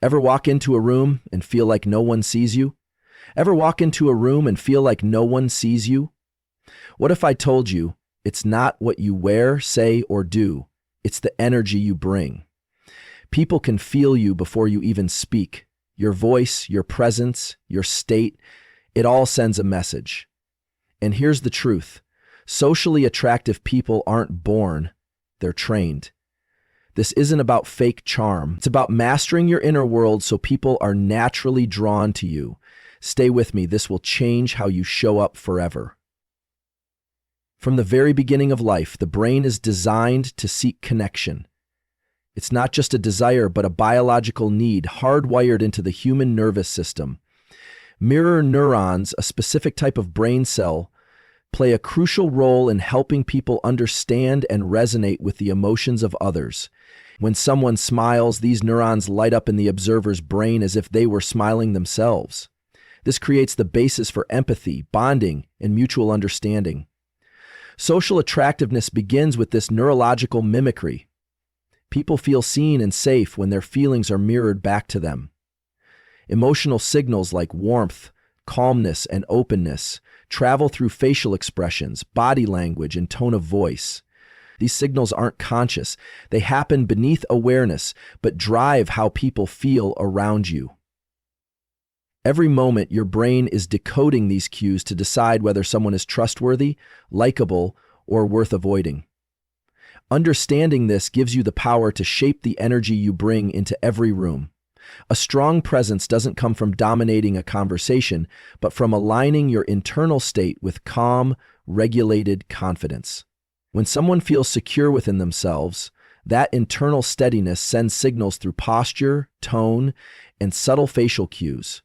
Ever walk into a room and feel like no one sees you? Ever walk into a room and feel like no one sees you? What if I told you it's not what you wear, say, or do, it's the energy you bring? People can feel you before you even speak. Your voice, your presence, your state, it all sends a message. And here's the truth. Socially attractive people aren't born, they're trained. This isn't about fake charm. It's about mastering your inner world so people are naturally drawn to you. Stay with me, this will change how you show up forever. From the very beginning of life, the brain is designed to seek connection. It's not just a desire, but a biological need hardwired into the human nervous system. Mirror neurons, a specific type of brain cell, play a crucial role in helping people understand and resonate with the emotions of others. When someone smiles, these neurons light up in the observer's brain as if they were smiling themselves. This creates the basis for empathy, bonding, and mutual understanding. Social attractiveness begins with this neurological mimicry. People feel seen and safe when their feelings are mirrored back to them. Emotional signals like warmth, calmness, and openness travel through facial expressions, body language, and tone of voice. These signals aren't conscious. They happen beneath awareness, but drive how people feel around you. Every moment, your brain is decoding these cues to decide whether someone is trustworthy, likable, or worth avoiding. Understanding this gives you the power to shape the energy you bring into every room. A strong presence doesn't come from dominating a conversation, but from aligning your internal state with calm, regulated confidence. When someone feels secure within themselves, that internal steadiness sends signals through posture, tone, and subtle facial cues.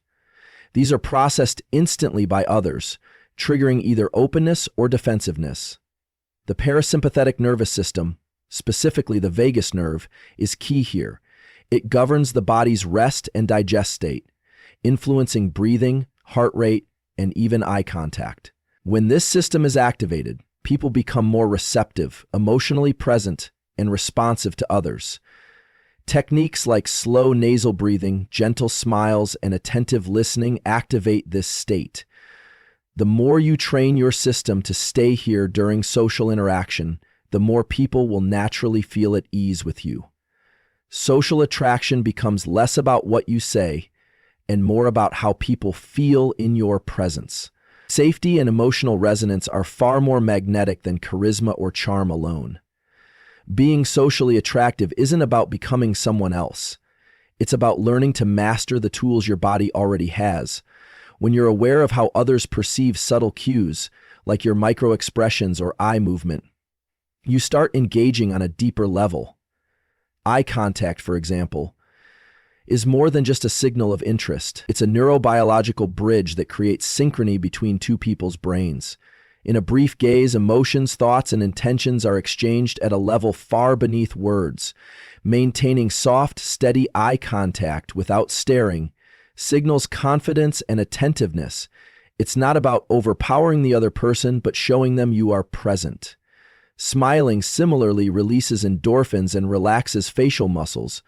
These are processed instantly by others, triggering either openness or defensiveness. The parasympathetic nervous system, specifically the vagus nerve, is key here. It governs the body's rest and digest state, influencing breathing, heart rate, and even eye contact. When this system is activated, people become more receptive, emotionally present, and responsive to others. Techniques like slow nasal breathing, gentle smiles, and attentive listening activate this state. The more you train your system to stay here during social interaction, the more people will naturally feel at ease with you. Social attraction becomes less about what you say and more about how people feel in your presence. Safety and emotional resonance are far more magnetic than charisma or charm alone. Being socially attractive isn't about becoming someone else. It's about learning to master the tools your body already has. When you're aware of how others perceive subtle cues, like your micro-expressions or eye movement, you start engaging on a deeper level. Eye contact, for example, is more than just a signal of interest. It's a neurobiological bridge that creates synchrony between two people's brains. In a brief gaze, emotions, thoughts, and intentions are exchanged at a level far beneath words. Maintaining soft, steady eye contact without staring signals confidence and attentiveness. It's not about overpowering the other person, but showing them you are present. Smiling similarly releases endorphins and relaxes facial muscles,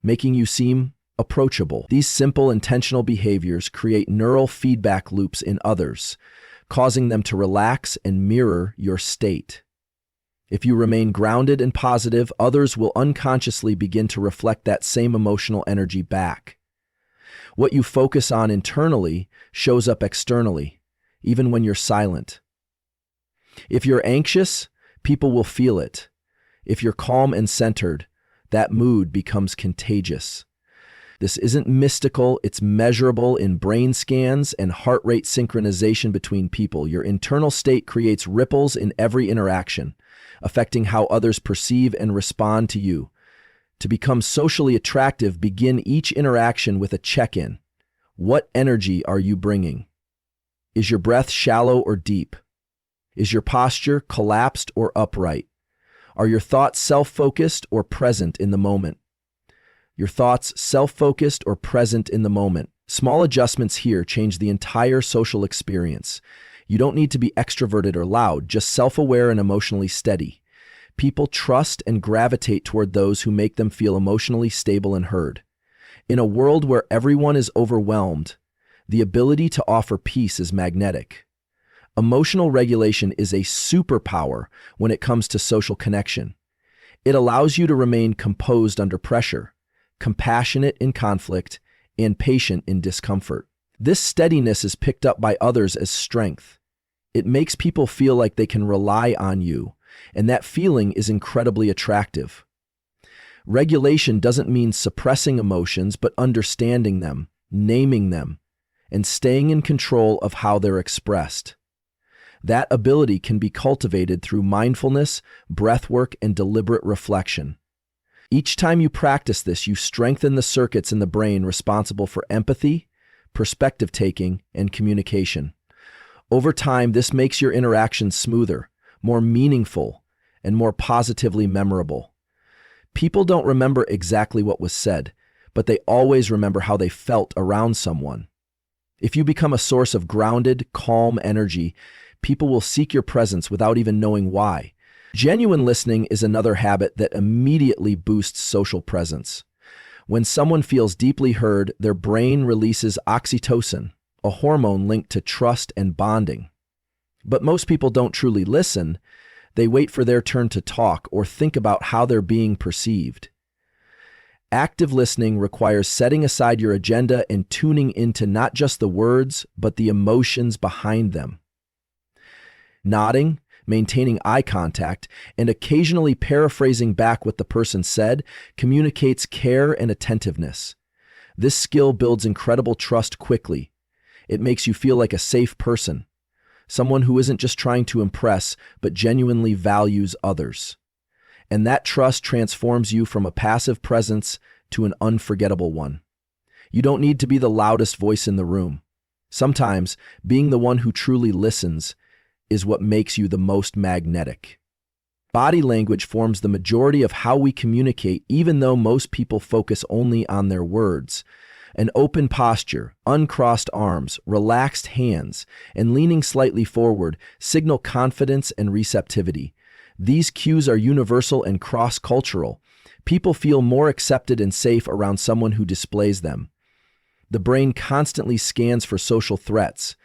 making you seem approachable. These simple, intentional behaviors create neural feedback loops in others, causing them to relax and mirror your state. If you remain grounded and positive, others will unconsciously begin to reflect that same emotional energy back. What you focus on internally shows up externally, even when you're silent. If you're anxious, people will feel it. If you're calm and centered, that mood becomes contagious. This isn't mystical, it's measurable in brain scans and heart rate synchronization between people. Your internal state creates ripples in every interaction, affecting how others perceive and respond to you. To become socially attractive, begin each interaction with a check-in. What energy are you bringing? Is your breath shallow or deep? Is your posture collapsed or upright? Are your thoughts self-focused or present in the moment? Your thoughts self-focused or present in the moment. Small adjustments here change the entire social experience. You don't need to be extroverted or loud, just self-aware and emotionally steady. People trust and gravitate toward those who make them feel emotionally stable and heard. In a world where everyone is overwhelmed, the ability to offer peace is magnetic. Emotional regulation is a superpower when it comes to social connection. It allows you to remain composed under pressure, compassionate in conflict, and patient in discomfort. This steadiness is picked up by others as strength. It makes people feel like they can rely on you, and that feeling is incredibly attractive. Regulation doesn't mean suppressing emotions, but understanding them, naming them, and staying in control of how they're expressed. That ability can be cultivated through mindfulness, breathwork, and deliberate reflection. Each time you practice this, you strengthen the circuits in the brain responsible for empathy, perspective taking, and communication. Over time, this makes your interactions smoother, more meaningful, and more positively memorable. People don't remember exactly what was said, but they always remember how they felt around someone. If you become a source of grounded, calm energy, people will seek your presence without even knowing why. Genuine listening is another habit that immediately boosts social presence. When someone feels deeply heard, their brain releases oxytocin, a hormone linked to trust and bonding. But most people don't truly listen. They wait for their turn to talk or think about how they're being perceived. Active listening requires setting aside your agenda and tuning into not just the words, but the emotions behind them. Nodding, maintaining eye contact, and occasionally paraphrasing back what the person said communicates care and attentiveness. This skill builds incredible trust quickly. It makes you feel like a safe person, someone who isn't just trying to impress, but genuinely values others. And that trust transforms you from a passive presence to an unforgettable one. You don't need to be the loudest voice in the room. Sometimes, being the one who truly listens is what makes you the most magnetic. Body language forms the majority of how we communicate, even though most people focus only on their words. An open posture, uncrossed arms, relaxed hands, and leaning slightly forward signal confidence and receptivity. These cues are universal and cross-cultural. People feel more accepted and safe around someone who displays them. The brain constantly scans for social threats,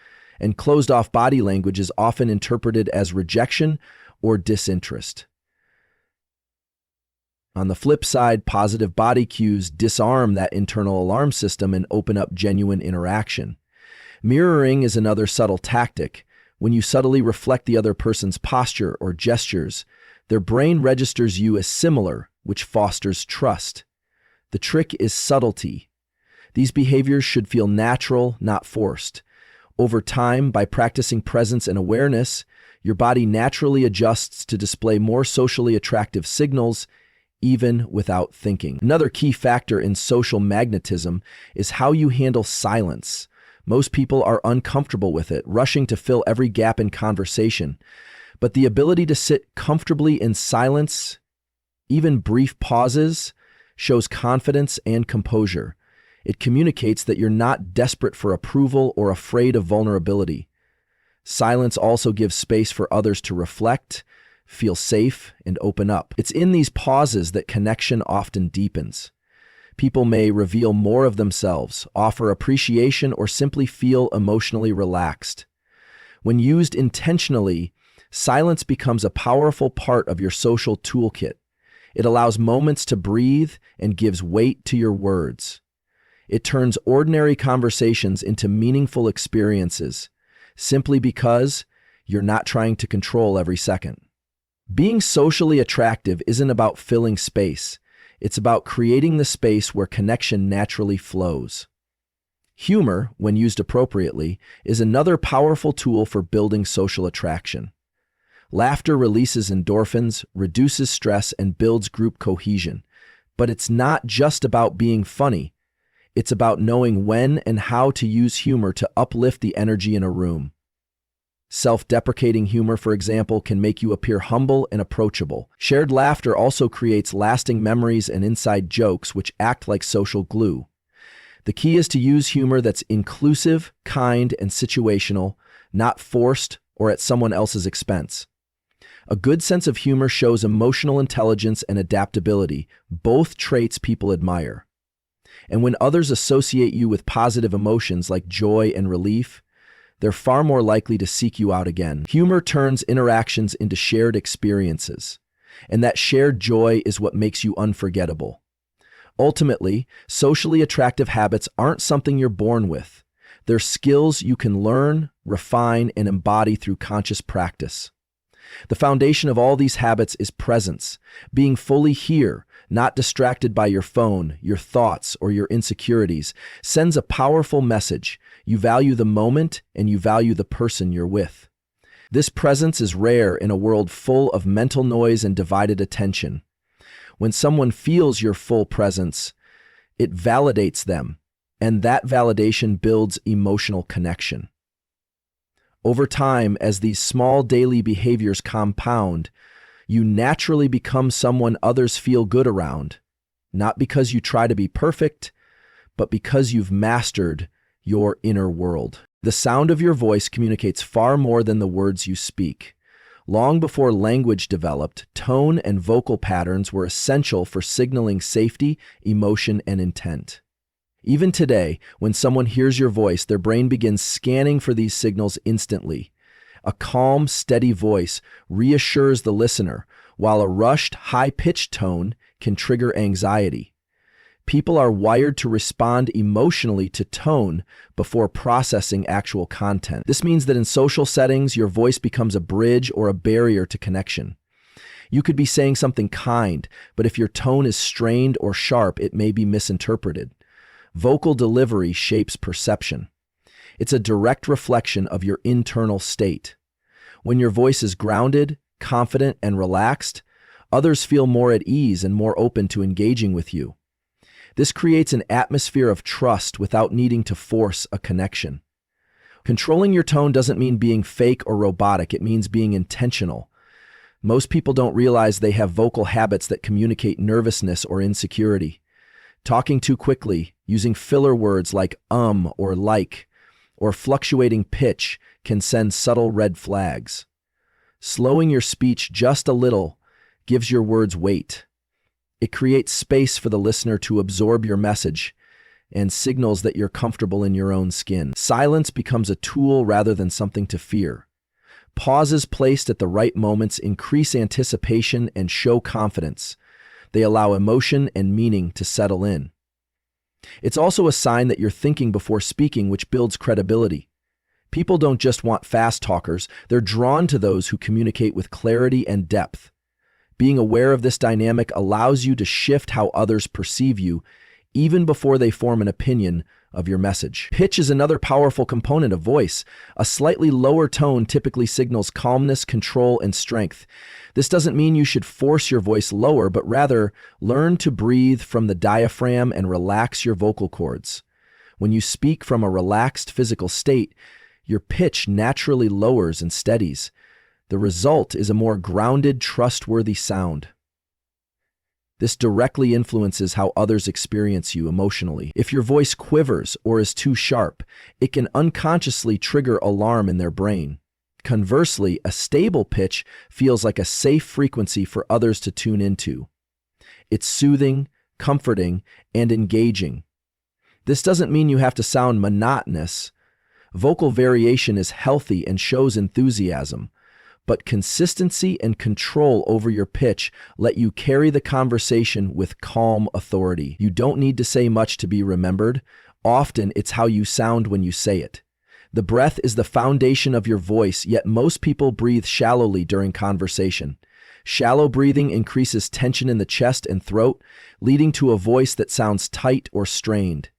and closed-off body language is often interpreted as rejection or disinterest. On the flip side, positive body cues disarm that internal alarm system and open up genuine interaction. Mirroring is another subtle tactic. When you subtly reflect the other person's posture or gestures, their brain registers you as similar, which fosters trust. The trick is subtlety. These behaviors should feel natural, not forced. Over time, by practicing presence and awareness, your body naturally adjusts to display more socially attractive signals, even without thinking. Another key factor in social magnetism is how you handle silence. Most people are uncomfortable with it, rushing to fill every gap in conversation. But the ability to sit comfortably in silence, even brief pauses, shows confidence and composure. It communicates that you're not desperate for approval or afraid of vulnerability. Silence also gives space for others to reflect, feel safe, and open up. It's in these pauses that connection often deepens. People may reveal more of themselves, offer appreciation, or simply feel emotionally relaxed. When used intentionally, silence becomes a powerful part of your social toolkit. It allows moments to breathe and gives weight to your words. It turns ordinary conversations into meaningful experiences, simply because you're not trying to control every second. Being socially attractive isn't about filling space. It's about creating the space where connection naturally flows. Humor, when used appropriately, is another powerful tool for building social attraction. Laughter releases endorphins, reduces stress, and builds group cohesion. But it's not just about being funny. It's about knowing when and how to use humor to uplift the energy in a room. Self-deprecating humor, for example, can make you appear humble and approachable. Shared laughter also creates lasting memories and inside jokes which act like social glue. The key is to use humor that's inclusive, kind, and situational, not forced or at someone else's expense. A good sense of humor shows emotional intelligence and adaptability, both traits people admire. And when others associate you with positive emotions like joy and relief, they're far more likely to seek you out again. Humor turns interactions into shared experiences, and that shared joy is what makes you unforgettable. Ultimately, socially attractive habits aren't something you're born with. They're skills you can learn, refine, and embody through conscious practice. The foundation of all these habits is presence, being fully here, not distracted by your phone, your thoughts, or your insecurities, sends a powerful message. You value the moment and you value the person you're with. This presence is rare in a world full of mental noise and divided attention. When someone feels your full presence, it validates them, and that validation builds emotional connection. Over time, as these small daily behaviors compound, you naturally become someone others feel good around, not because you try to be perfect, but because you've mastered your inner world. The sound of your voice communicates far more than the words you speak. Long before language developed, tone and vocal patterns were essential for signaling safety, emotion, and intent. Even today, when someone hears your voice, their brain begins scanning for these signals instantly. A calm, steady voice reassures the listener, while a rushed, high-pitched tone can trigger anxiety. People are wired to respond emotionally to tone before processing actual content. This means that in social settings, your voice becomes a bridge or a barrier to connection. You could be saying something kind, but if your tone is strained or sharp, it may be misinterpreted. Vocal delivery shapes perception. It's a direct reflection of your internal state. When your voice is grounded, confident, and relaxed, others feel more at ease and more open to engaging with you. This creates an atmosphere of trust without needing to force a connection. Controlling your tone doesn't mean being fake or robotic, it means being intentional. Most people don't realize they have vocal habits that communicate nervousness or insecurity. Talking too quickly, using filler words like or like, or fluctuating pitch can send subtle red flags. Slowing your speech just a little gives your words weight. It creates space for the listener to absorb your message and signals that you're comfortable in your own skin. Silence becomes a tool rather than something to fear. Pauses placed at the right moments increase anticipation and show confidence. They allow emotion and meaning to settle in. It's also a sign that you're thinking before speaking, which builds credibility. People don't just want fast talkers, they're drawn to those who communicate with clarity and depth. Being aware of this dynamic allows you to shift how others perceive you, even before they form an opinion of your message. Pitch is another powerful component of voice. A slightly lower tone typically signals calmness, control, and strength. This doesn't mean you should force your voice lower, but rather learn to breathe from the diaphragm and relax your vocal cords. When you speak from a relaxed physical state, your pitch naturally lowers and steadies. The result is a more grounded, trustworthy sound. This directly influences how others experience you emotionally. If your voice quivers or is too sharp, it can unconsciously trigger alarm in their brain. Conversely, a stable pitch feels like a safe frequency for others to tune into. It's soothing, comforting, and engaging. This doesn't mean you have to sound monotonous. Vocal variation is healthy and shows enthusiasm. But consistency and control over your pitch let you carry the conversation with calm authority. You don't need to say much to be remembered. Often, it's how you sound when you say it. The breath is the foundation of your voice, yet most people breathe shallowly during conversation. Shallow breathing increases tension in the chest and throat, leading to a voice that sounds tight or strained.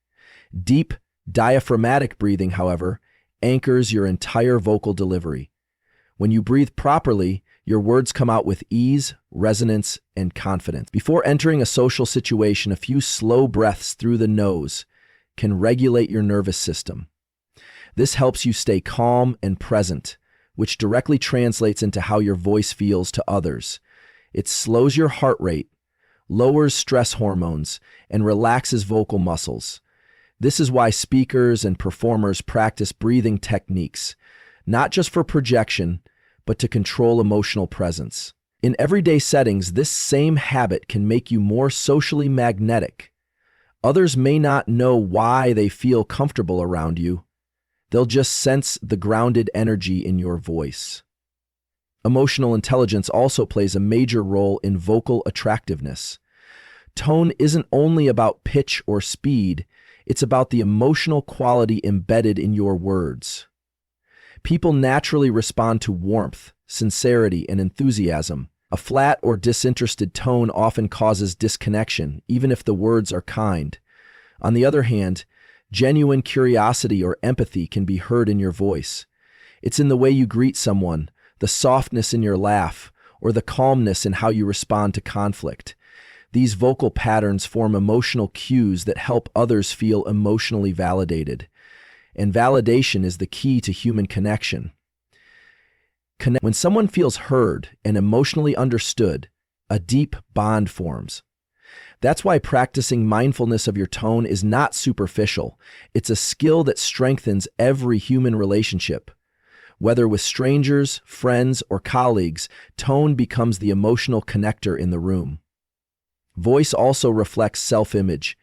Deep, diaphragmatic breathing, however, anchors your entire vocal delivery. When you breathe properly, your words come out with ease, resonance, and confidence. Before entering a social situation, a few slow breaths through the nose can regulate your nervous system. This helps you stay calm and present, which directly translates into how your voice feels to others. It slows your heart rate, lowers stress hormones, and relaxes vocal muscles. This is why speakers and performers practice breathing techniques, not just for projection, but to control emotional presence. In everyday settings, this same habit can make you more socially magnetic. Others may not know why they feel comfortable around you. They'll just sense the grounded energy in your voice. Emotional intelligence also plays a major role in vocal attractiveness. Tone isn't only about pitch or speed, it's about the emotional quality embedded in your words. People naturally respond to warmth, sincerity, and enthusiasm. A flat or disinterested tone often causes disconnection, even if the words are kind. On the other hand, genuine curiosity or empathy can be heard in your voice. It's in the way you greet someone, the softness in your laugh, or the calmness in how you respond to conflict. These vocal patterns form emotional cues that help others feel emotionally validated. And validation is the key to human connection. When someone feels heard and emotionally understood, a deep bond forms. That's why practicing mindfulness of your tone is not superficial. It's a skill that strengthens every human relationship. Whether with strangers, friends, or colleagues, tone becomes the emotional connector in the room. Voice also reflects self-image.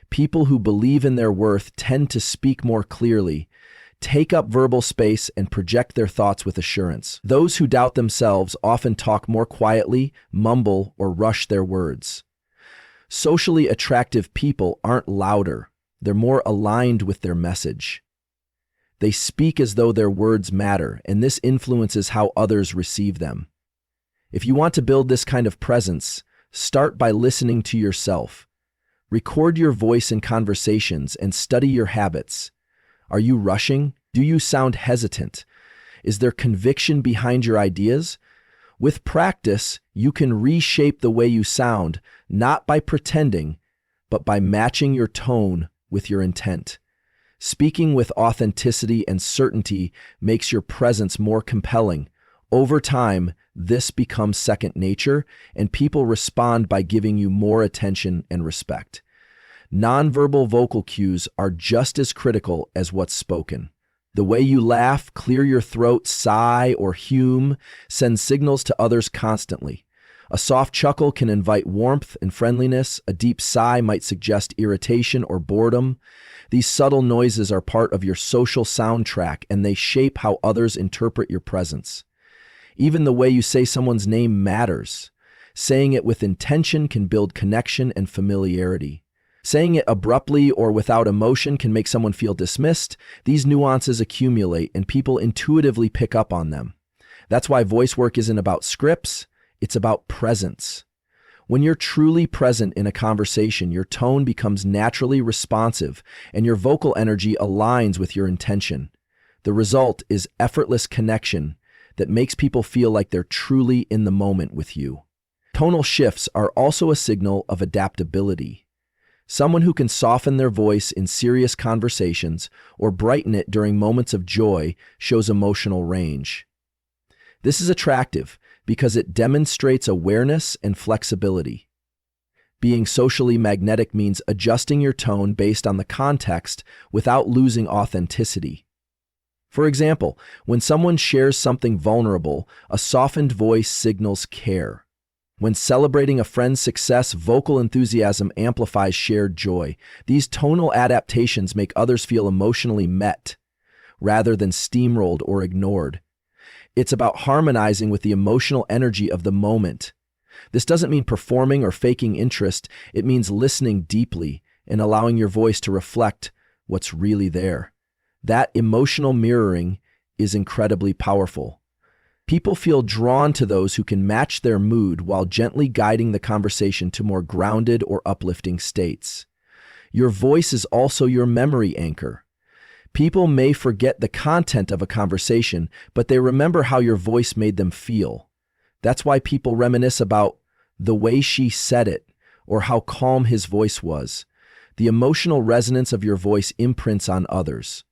People who believe in their worth tend to speak more clearly, take up verbal space, and project their thoughts with assurance. Those who doubt themselves often talk more quietly, mumble, or rush their words. Socially attractive people aren't louder. They're more aligned with their message. They speak as though their words matter, and this influences how others receive them. If you want to build this kind of presence, start by listening to yourself. Record your voice in conversations and study your habits. Are you rushing? Do you sound hesitant? Is there conviction behind your ideas? With practice, you can reshape the way you sound, not by pretending, but by matching your tone with your intent. Speaking with authenticity and certainty makes your presence more compelling. Over time, this becomes second nature, and people respond by giving you more attention and respect. Nonverbal vocal cues are just as critical as what's spoken. The way you laugh, clear your throat, sigh, or hume sends signals to others constantly. A soft chuckle can invite warmth and friendliness. A deep sigh might suggest irritation or boredom. These subtle noises are part of your social soundtrack, and they shape how others interpret your presence. Even the way you say someone's name matters. Saying it with intention can build connection and familiarity. Saying it abruptly or without emotion can make someone feel dismissed. These nuances accumulate, and people intuitively pick up on them. That's why voice work isn't about scripts, it's about presence. When you're truly present in a conversation, your tone becomes naturally responsive, and your vocal energy aligns with your intention. The result is effortless connection that makes people feel like they're truly in the moment with you. Tonal shifts are also a signal of adaptability. Someone who can soften their voice in serious conversations or brighten it during moments of joy shows emotional range. This is attractive because it demonstrates awareness and flexibility. Being socially magnetic means adjusting your tone based on the context without losing authenticity. For example, when someone shares something vulnerable, a softened voice signals care. When celebrating a friend's success, vocal enthusiasm amplifies shared joy. These tonal adaptations make others feel emotionally met, rather than steamrolled or ignored. It's about harmonizing with the emotional energy of the moment. This doesn't mean performing or faking interest. It means listening deeply and allowing your voice to reflect what's really there. That emotional mirroring is incredibly powerful. People feel drawn to those who can match their mood while gently guiding the conversation to more grounded or uplifting states. Your voice is also your memory anchor. People may forget the content of a conversation, but they remember how your voice made them feel. That's why people reminisce about the way she said it or how calm his voice was. The emotional resonance of your voice imprints on others.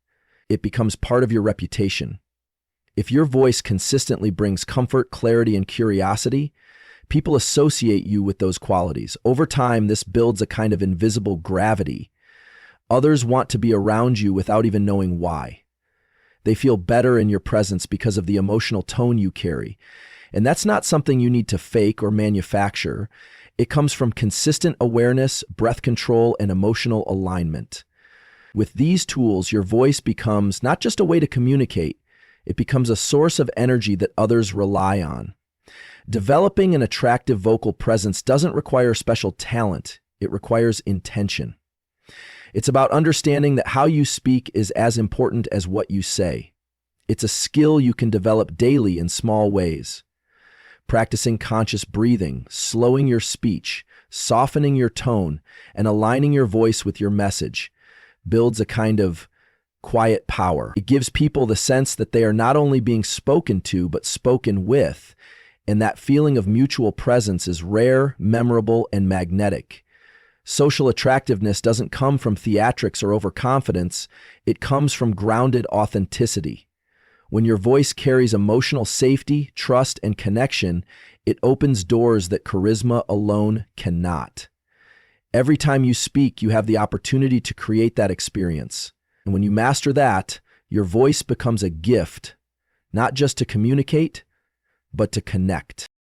It becomes part of your reputation. If your voice consistently brings comfort, clarity, and curiosity, people associate you with those qualities. Over time, this builds a kind of invisible gravity. Others want to be around you without even knowing why. They feel better in your presence because of the emotional tone you carry. And that's not something you need to fake or manufacture. It comes from consistent awareness, breath control, and emotional alignment. With these tools, your voice becomes not just a way to communicate, it becomes a source of energy that others rely on. Developing an attractive vocal presence doesn't require special talent, it requires intention. It's about understanding that how you speak is as important as what you say. It's a skill you can develop daily in small ways. Practicing conscious breathing, slowing your speech, softening your tone, and aligning your voice with your message builds a kind of quiet power. It gives people the sense that they are not only being spoken to, but spoken with, and that feeling of mutual presence is rare, memorable, and magnetic. Social attractiveness doesn't come from theatrics or overconfidence, it comes from grounded authenticity. When your voice carries emotional safety, trust, and connection, it opens doors that charisma alone cannot. Every time you speak, you have the opportunity to create that experience. And when you master that, your voice becomes a gift, not just to communicate, but to connect.